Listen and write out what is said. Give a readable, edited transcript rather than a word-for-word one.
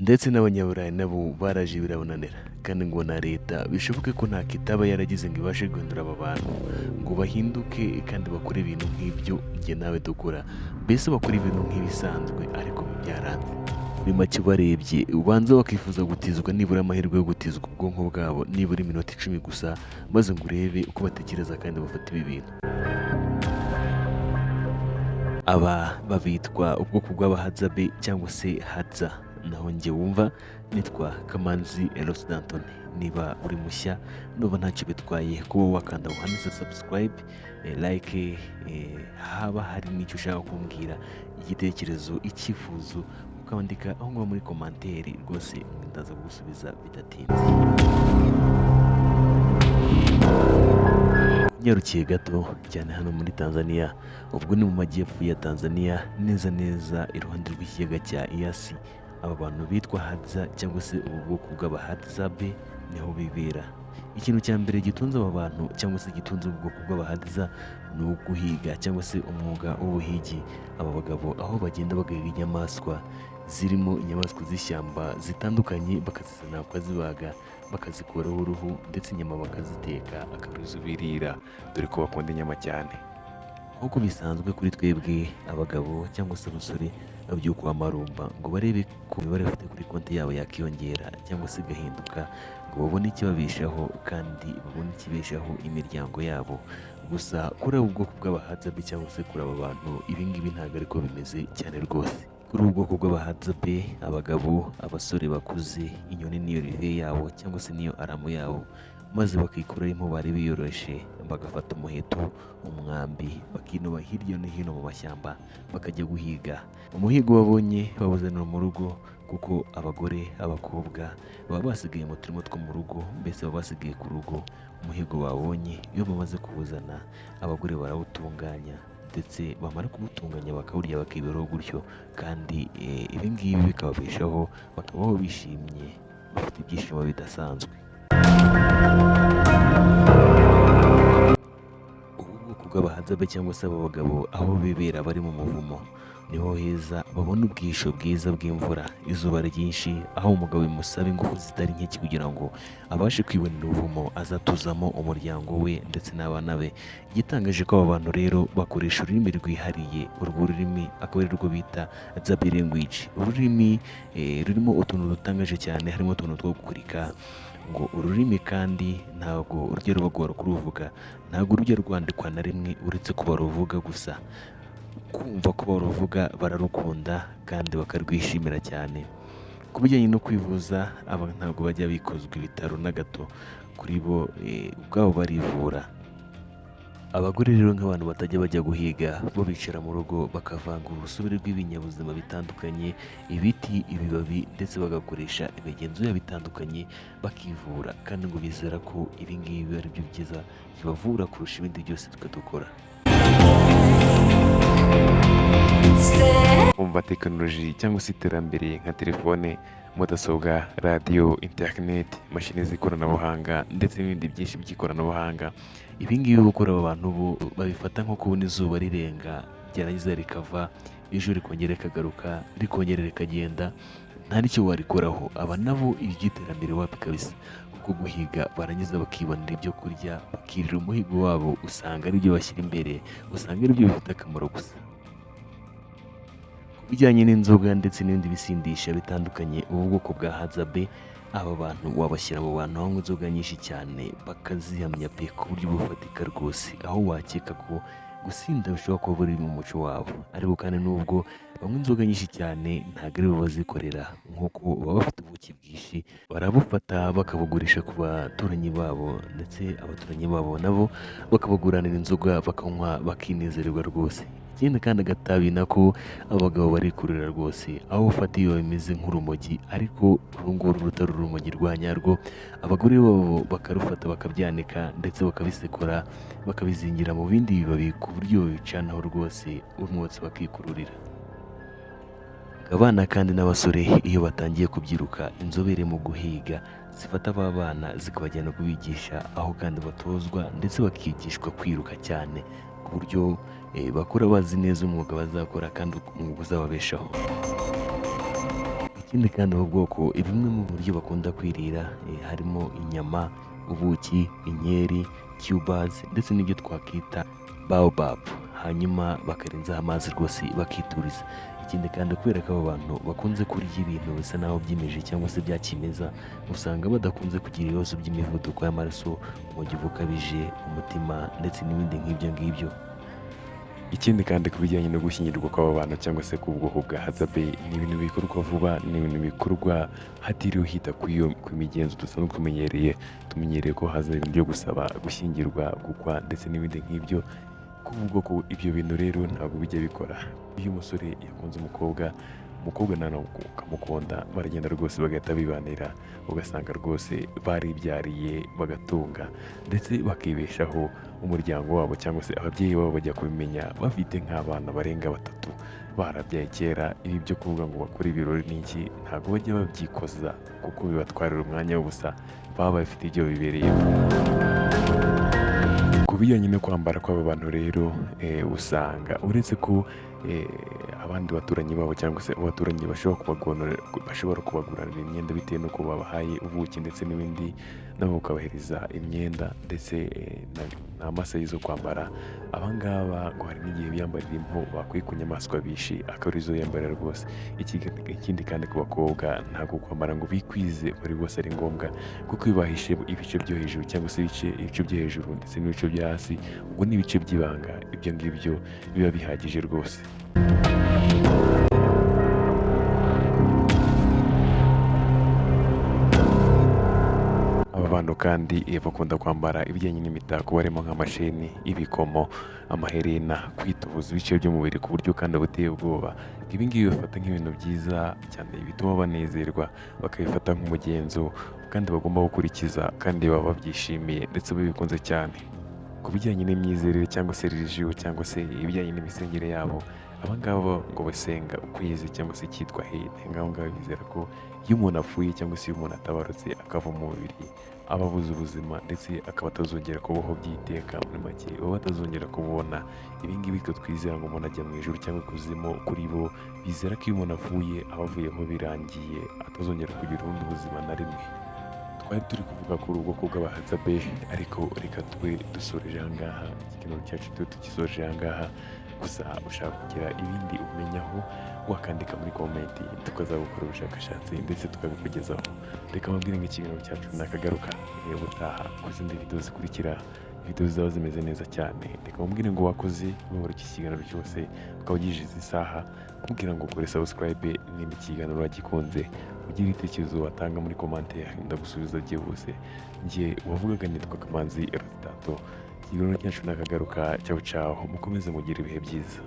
ndetse n'abanyaburayi nabo baraje birabonanira kandi ngo na leta bishoboke ko nta kitaba yaragize ngo ibashe guhindura aba bantu ngo bahinduke kandi bakore ibintu nk'ibyo njye nawe dukora, mbese bakora ibintu nk'ibisanzwe ariko byaranze. Muri make ubarebye ubanza bakifuza gutizwa nibura amahirwe yo gutizwa ubwonko bwabo nibura iminota 10 gusa, maze ngo urebe uko batekereza kandi bafata ibi bintu. Aba babitwa ubwoko bw'abahadzabe cyangwa se hadza. Naho njye wumva nitwa Kamanzi Eros Danton. Niba uri mushya nuba ntacyo bitwaye kuba wakanda uhanditse subscribe, like, haba hari n'icyo ushaka kumbwira, igitekerezo, icyifuzo, ukandika aho ngaho muri komanteri, rwose ndaza kugusubiza bidatinze. Nyarukiye gato cyane hano muri Tanzania, ubwo ni mu majyepfo ya Tanzania, neza neza iruhande rw'ikiyaga cya Eyasi. Aba bantu bitwa hadza cyangwa se ubu bwoko bw'abahadzabe niho bibera. Ikintu cya mbere gitunze aba bantu cyangwa se gitunze ubu bwoko bw'abahadza ni uguhiga cyangwa se umwuga w'ubuhigi. Aba bagabo aho bagenda bagahiga inyamaswa zirimo inyamaswa z'ishyamba zitandukanye, bakazizana bakazibaga, bakazikuraho uruhu ndetse inyama bakaziteka akabizubirira, dore ko bakunda inyama cyane. Nk'uko bisanzwe kuri twebwe abagabo cyangwa se abasore babyuka amarumba ngo barebe ko imibare bafite kuri konti yabo yakiyongera cyangwa se igahinduka, ngo babone ikibabeshaho kandi babone ikibeshaho imiryango yabo. Gusa kuri ubu bwoko bw'abahadzabe cyangwa se kuri aba bantu ibi ngibi ntabwo ariko bimeze cyane rwose. Kuri ubu bwoko bw'abahadzabe, abagabo, abasore bakuze, inyoni niyo rive yabo cyangwa se niyo aramu yabo, maze bakikuraho impu bari biyoroshe, bagafata umuheto, umwambi, bakinuba hirya no hino mu mashyamba bakajya guhiga. Umuhigo babonye bawuzanira mu rugo, kuko abagore, abakobwa baba basigaye mu turimo two mu rugo, mbese baba basigaye ku rugo. Umuhigo babonye iyo bamaze kuwuzana, abagore barawutunganya, ndetse bamara kuwutunganya bakawurya bakiberaho gutyo, kandi ibi ngibi bikababeshaho, bakabaho bishimye, bafite ibyishimo bidasanzwe. Ubu bwoko bw'abahadzabe cyangwa se aba bagabo aho bibera bari mu muvumo, niho heza babona ubwisho bwiza bw'imvura, izuba ryinshi, aho umugabo bimusaba ingufu zitari nke kugira ngo abashe kwibonera ubuvumo azatuzamo umuryango we ndetse n'abana be. Igitangaje ko aba bantu rero bakoresha ururimi rwihariye, urwo rurimi akaba ari rwo bita Zabi language. Ururimi rurimo utuntu dutangaje cyane, harimo utuntu two gukurika, ngo ururimi kandi ntabwo urujya rubagora kuruvuga, ntabwo urujya rwandikwa na rimwe uretse ko baruvuga gusa. Kumva ko baruvuga bararukunda kandi bakarwishimira cyane. Ku bijyanye no kwivuza, aba ntabwo bajya bikozwa ibitaro na gato, kuri bo ubwabo barivura. Abagore rero nk'abantu batajya bajya guhiga, bo bicara mu rugo bakavangura urusobe rw'ibinyabuzima bitandukanye, ibiti, ibibabi, ndetse bagakoresha imigenzo yabo bitandukanye bakivura, kandi ngo bizera ko ibi ngibi ari byo byiza bibavura kurusha ibindi byose twe dukora. Umva tekinoloji cyangwa se iterambere nka telefone, mudasobwa, radiyo, interineti, imashini z'ikoranabuhanga ndetse n'ibindi byinshi by'ikoranabuhanga. Ibi ngibi gukora aba bantu bo babifata nko kubona izuba rirenga ryarangiza rikava, ejo rikongera rikagaruka, rikongera rikagenda, nta n'icyo warikoraho. Aba nabo ibi by'iterambere wapi kabisa, kuko guhiga barangiza bakibonera ibyo kurya, bakirira umuhigo wabo, usanga ari byo bashyira imbere, usanga ari byo bifite akamaro gusa. Bijyanye n'inzoga ndetse n'ibindi bisindisha bitandukanye, ubu bwoko bwa hadzabe, aba bantu wabashyira mu bantu banywa inzoga nyinshi cyane bakazihamya pe ku buryo bufatika rwose, aho wakeka ko gusinda bishobora kuba buri mu muco wabo. Ariko kandi nubwo banywa inzoga nyinshi cyane, ntabwo ari bo bazikorera, nk'uko baba bafite ubuki bwinshi, barabufata bakabugurisha ku baturanyi babo, ndetse abaturanyi babo nabo bakabaguranira inzoga bakanywa bakinezererwa rwose. Ikindi kandi agatabi nako abagabo barikurira rwose, aho ufata iyo bimeze nk'urumogi, ariko uru nguru rutari urumogi rwa nyarwo, abagore babo bakarufata bakabyanika ndetse bakabisekura, bakabizingira mu bindi bibabi ku buryo babicanaho rwose umwotsi bakikururira. Abana kandi n'abasore iyo batangiye kubyiruka, inzobere mu guhiga zifata aba bana zikabajyana kubigisha, aho kandi batozwa ndetse bakigishwa kwiruka cyane, ku buryo bakura bazi neza umwuga bazakora kandi umwuga uzababeshaho. Ikindi kandi ubu bwoko bimwe mu buryo bakunda kwirira harimo inyama, ubuki, inkeri, tubers ndetse n'ibyo twakita baobab, hanyuma bakarenzaho amazi rwose bakituriza. Ikindi kandi kubera ko aba bantu bakunze kurya ibintu bisa naho byimeje cyangwa se bya kimeza, usanga badakunze kugira ibibazo by'imivuduko y'amaraso, umubyibuho ukabije, umutima ndetse n'ibindi nk'ibyo ngibyo. Ikindi kandi ku bijyanye no gushyingirwa kw'aba bantu cyangwa se ku bwoko bwa Hadzabe, ni ibintu bikorwa vuba, ni ibintu bikorwa hatiriwe hita ku migenzo dusanzwe tumenyereye ko haza ibintu byo gusaba gushyingirwa, gukwa ndetse n'ibindi nk'ibyo. Kuvuga ko ibyo bintu rero ntabwo bijya bikora. Iyo umusore yakunze umukobwa nawe ukamukunda, baragenda rwose bagahita bibanira, ugasanga rwose baribyariye bagatunga ndetse bakibeshaho, umuryango wabo cyangwa se ababyeyi babo bajya kubimenya bafite nk'abana barenga 3 barabyaye kera. Ibi byo kuvuga ngo bakore ibirori n'iki ntabwo bajya babyikoza kuko bibatwarira umwanya w'ubusa, baba bafite ibyo bibereyemo. Ku bijyanye no kwambara kw'aba bantu rero usanga uretse ko abandi baturanyi babo cyangwa se abaturanyi bashobora kubaguranira imyenda bitewe n'uko babahaye ubuki ndetse n'ibindi, nabo bakabahereza imyenda ndetse n'amasayi zo kwambara. Aba ngaba ngo hari n'igihe biyambarira impu bakwiye ku nyamaswa bishe akaba arizo yambarira rwose. Ikindi kandi ku bakobwa ntabwo kwambara ngo bikwize buri bose ari ngombwa, kuko iyo bahishe ibice byo hejuru cyangwa se ibice byo hejuru ndetse n'ibice byo hasi, ubwo ni ibice by'ibanga, ibyo ngibyo biba bihagije rwose. Aba bantu kandi bakunda kwambara ibijyanye n'imitako barimo nk'amasheni, ibikomo, amaherena, kwitubuza ibice by'umubiri ku buryo kandi buteye ubwoba. Ibi ngibi bafata nk'ibintu byiza cyane bituma banezerwa, bakabifata nk'umugenzo kandi bagomba gukurikiza kandi baba babyishimiye ndetse babikunze cyane. Ku bijyanye n'imyizerere cyangwa se religion cyangwa se ibijyanye n'imisengere yabo, aba ngaba ngo basenga ukwezi cyangwa se cyitwa Eid. Ngabo ngabo bizera ko iyo umuntu apfuye cyangwa se iyo umuntu atabarutse akava mu mubiri, aba abuze ubuzima ndetse akaba atazongera kubaho by'iteka. Muri make baba batazongera kubona. Ibi ngibi twe twizera ngo umuntu ajya mu ijuru cyangwa ikuzimu, kuri bo bizera ko iyo umuntu apfuye aba avuyemo birangiye, atazongera kugira ubundi buzima na rimwe. Twari turi kuvuga kuri ubwoko bw'Abahadzabe, ariko reka tube dusoreje aha ngaha, ikiganiro cyacu tube tugisoreje aha ngaha. Gusa ushaka kugira ibindi umenyaho, wakandika muri komenti tukazagukora ubushakashatsi ndetse tukabikugezaho. Reka mbabwire ngo ikiganiro cyacu nakagaruka ubutaha ku zindi video zikurikira, video zaba zimeze neza cyane. Reka mbabwire ngo wakoze ubura iki kiganiro cyose ukaba ugejeje izi saha, nkubwira ngo ukore subscribe niba ikiganiro wagikunze, ugira ibitekerezo watanga muri commentaire ndagusubiza byihuse. Njye wavugaga nitwa Kamanzi Rositato. Ikiganiro cyacu nakagaruka, ciao ciao, mukomeze mugire ibihe byiza.